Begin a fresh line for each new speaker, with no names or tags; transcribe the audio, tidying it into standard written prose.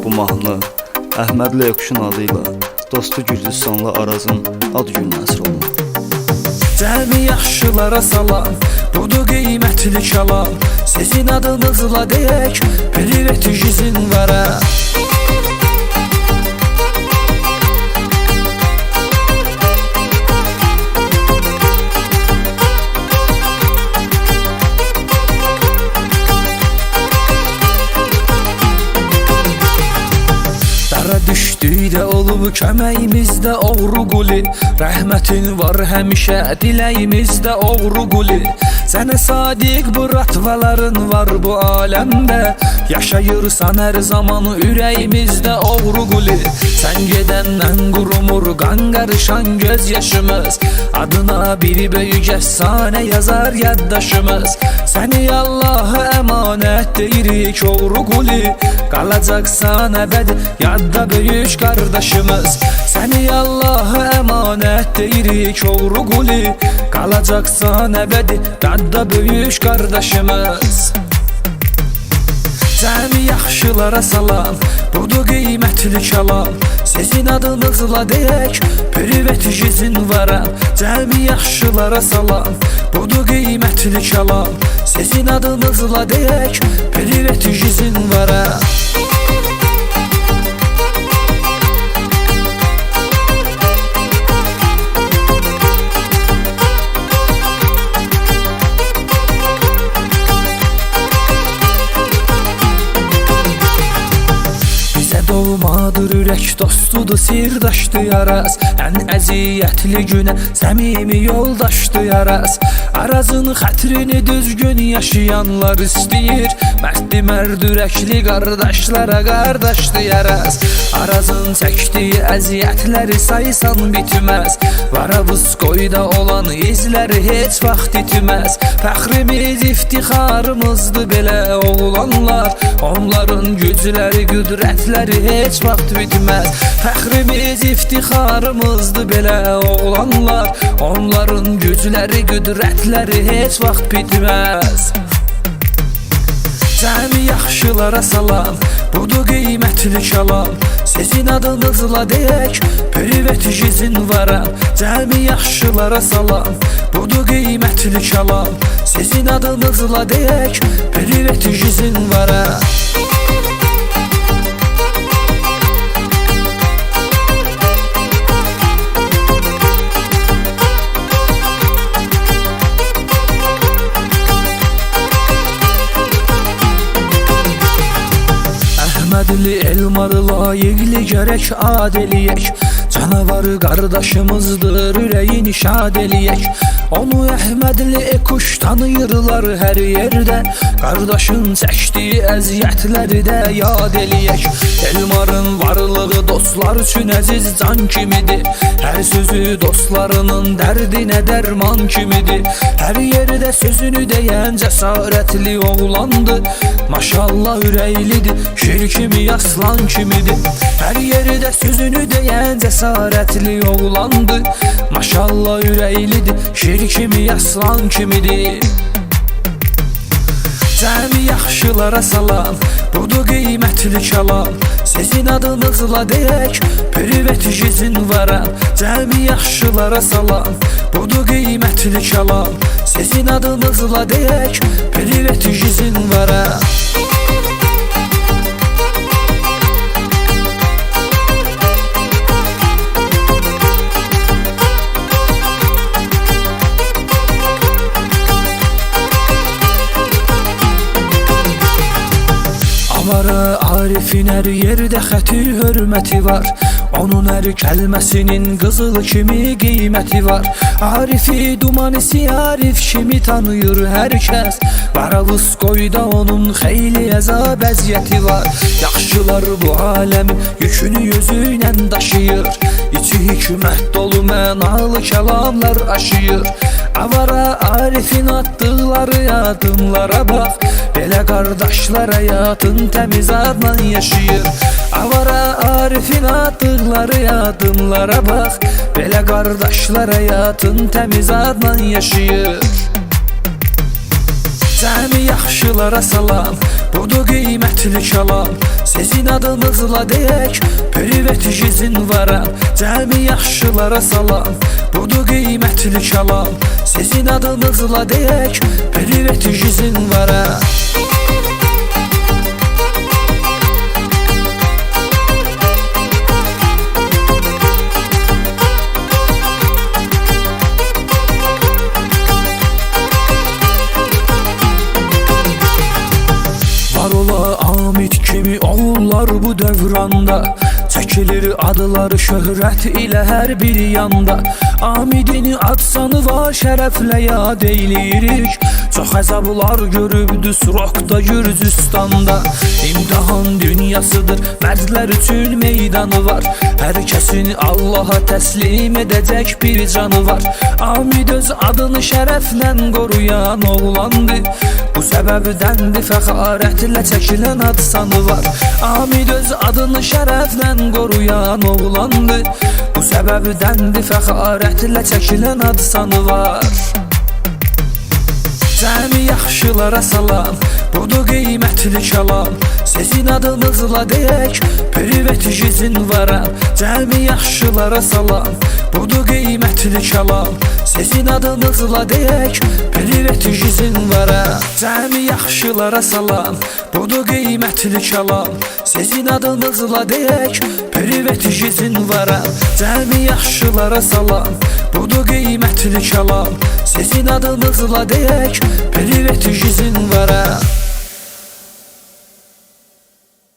bu mahnı Əhmədli Ekuşun adıyla dostu Gürcüstanlı Arazın ad gününə əsr olunur.
Cəmi yaxşılara salam, budur qiymətli kəlam. Sizin adınızla deyək, privet izin verə. Düşdükdə olub köməyimizdə oğru quli. Rəhmətin var həmişə diləyimizdə oğru quli. Sənə sadiq bu ratvaların var bu aləmdə. Yaşayırsan hər zaman ürəyimizdə oğru quli. Sən gedəndən qurumur qan qarışan göz yaşımız. Adına bir böyük əfsanə yazar yaddaşımız. Səni Allaha əmanət deyirik oğru quli. Qalacaqsan əbəd yadda böyük qardaşımız. Səni Allaha əmanət deyirik oğru quli. Qalacaqsan əbədi yadda böyük qardaşımız. Cəmi yaxşılara salam, budur qiymətli kəlam. Sizin adınızla deyək, privet izin verəm. Cəmi yaxşılara salam, budur qiymətli kəlam. Sizin adınızla deyək, privet izin verəm. Doğmadır ürək dostudur, sirdaşdır Araz. Ən əziyyətli günə səmimi yoldaşdır Araz. Arazın xətrini düzgün yaşayanlar istəyir. Mərddi mərd ürəkli qardaşlara qardaşdır Araz. Arazın çəkdiyi əziyyətləri saysan bitməz. Varavskoyda olan izləri heç vaxt itməz. Fəxrimiz, iftixarımızdır belə oğlanlar. Onların gücləri, qüdrətləri heç vaxt bitməz. Fəxrimiz, iftixarımızdır belə oğlanlar. Onların gücləri, qüdrətləri heç vaxt bitməz. Cəmi yaxşılara salam, budur qiymətli kəlam. Sizin adınızla deyək, privet izin verəm. Cəmi yaxşılara salam, budur qiymətli kəlam. Sizin adınızla deyək, privet izin verəm. Əhmədli Elmarı layiqli gərək ad eləyək. Canavarı qardaşımızdır, ürəyin şad eləyək. Onu Əhmədli Ekuş tanıyırlar hər yerdə. Qardaşın çəkdiyi əziyyətləri də yad eləyək. Elmarın varlığı dostlar üçün əziz can kimidir. Hər sözü dostlarının dərdinə dərman kimidir. Hər yerdə sözünü deyən cəsarətli oğlandır. Maşallah ürəklidir, şir kimi aslan kimidir. Hər yerdə sözünü deyən cəsarətli oğlandır. Maşallah ürəklidir, şir kimi aslan kimidir. Cəmi yaxşılara salam, budur qiymətli kəlam. Sizin adınızla deyək, privet izin verəm. Cəmi yaxşılara salam, budur qiymətli kəlam. Sizin adınızla deyək, privet izin verəm. Arifin hər yerdə xətir hörməti var. Onun hər kəlməsinin qızıl kimi qiyməti var. Arifi dumanisi Arif kimi tanıyır hər kəs. Varavskoyda onun xeyli əzab əziyyəti var. Yaxşılar bu aləmin yükünü yüzü ilə daşıyır. İçi hikmət dolu mənalı kəlamlar aşıyır. Avara Arifin atdıqları adımlara bax. Belə qardaşlar həyatın təmiz adla yaşayır. Avara Arifin atdıqları adımlara bax. Belə qardaşlar həyatın təmiz adla yaşayır. Cəmi yaxşılara salam, Budur qiymətli kəlam, sizin adınızla deyək, privet izin varam, cəmi yaxşılara salam. Budur qiymətli kəlam, sizin adınızla deyək, privet izin varam. Amid kimi oğullar bu dövranda, çəkilir adları şöhrət ilə hər bir yanda. Amidini adsanı var, şərəflə yad eylirik. Çox əzablar görübdü Surokda, Gürcüstanda. İmtihan dünyasıdır, mərdlər üçün meydanı var. Hər kəsin Allaha təslim edəcək bir canı var. Amid öz adını şərəflə qoruyan oğlandı. Bu səbəbdəndir fəxarətlə çəkilən adsanı var. Amid öz adını şərəflə qoruyan oğlandı. Bu səbəbdəndir fəxarətlə çəkilən adsanı var. Cəmi yaxşılara salam, budur qiymətli kəlam, sizin adınızla deyək, privet izin varam. Cəmi yaxşılara salam, budur qiymətli kəlam, sizin adınızla deyək, privet izin varam. Cəmi yaxşılara salam, budur qiymətli kəlam, sizin adınızla deyək, privet izin varam. Cəmi yaxşılara salam, budur qiymətli kəlam, sizin adınızla deyək, privet izin varam.